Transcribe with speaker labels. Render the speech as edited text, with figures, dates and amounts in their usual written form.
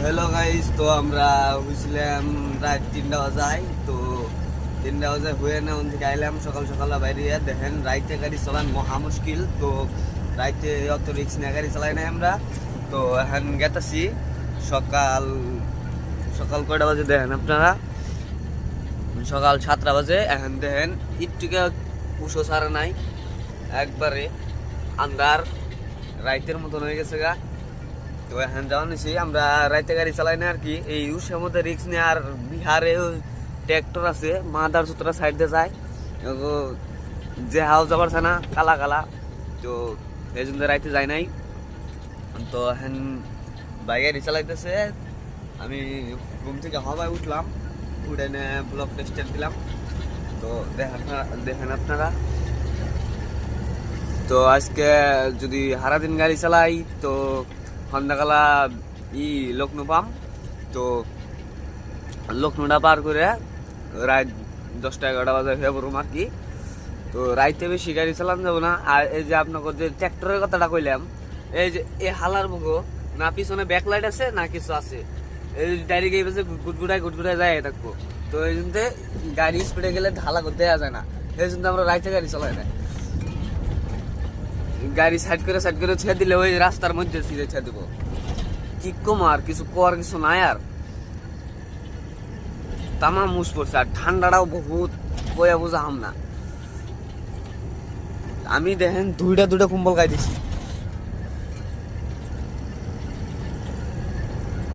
Speaker 1: Hello guys, তো আমরা হয়েছিলাম রাত 3টা বাজায়। তো 3টা বাজায় হয়ে না ওন থেকে আইলাম সকাল সকাল বাইরে। দেখেন রাইতে গাড়ি চালান মহা মুশকিল। তো রাইতে অত রিক্স নিয়ে গাড়ি চালাই নাই আমরা। তো এখন গেতাছি সকাল সকাল কয়টা বাজে দেখেন আপনারা, সকাল 7টা বাজে। এখন দেখেন একটুকে উষো ছাড়া নাই, একবারে আন্ধার রাইতের মতন হয়ে গেছে গা। তো এখন যাওয়া নিছি আমরা রাইতে গাড়ি চালাই না আর কি। এই উষের মধ্যে রিক্স নিয়ে, আর বিহারে ট্র্যাক্টর আছে মাদার সুতরা সাইড দিয়ে যায়, যে হাউস যাবার না কালা কালা। তো এই জন্য রাইতে যায় নাই। তো এখন বাইক গাড়ি চালাইতেছে, আমি ঘুম থেকে হওয়ায় উঠলাম, উঠে ব্লক টেস্টার দিলাম। তো দেখেন আপনারা। তো আজকে যদি সারাদিন গাড়ি চালাই তো সন্ধ্যাকালা লক্ষ্ণৌ পাম। তো লক্ষ্ণৌটা পার করে রাত 10টা-11টা বাজে হয়ে পড়ুম আর কি। তো রাইতে বেশি গাড়ি চালান যাবো না। আর এই যে আপনাকে যে ট্র্যাক্টরের কথাটা কইলাম, এই যে এই হালার মুখো না পিছনে ব্যাকলাইট আছে না কিছু আছে, এই ডাইরেক্ট এই পাশে গুটগুটায় যায় থাকবো। তো এই জন্য গাড়ি স্পিডে গেলে ঢালা করতে দেওয়া যায় না, এই জন্য আমরা রাইতে গাড়ি চালাই না। গাড়ি সাইড করে ছেড়ে দিলে ওই রাস্তার মধ্যে ছিঁড়ে ছেড়ে দেবো। কি কম আর কিছু কর কিছু নাই। আর তামা মুশ পড়ছে, আর ঠান্ডাটাও বহুত বয়া বোঝা হাম না। আমি দেখেন দুইটা কম্বল গাই দিছি।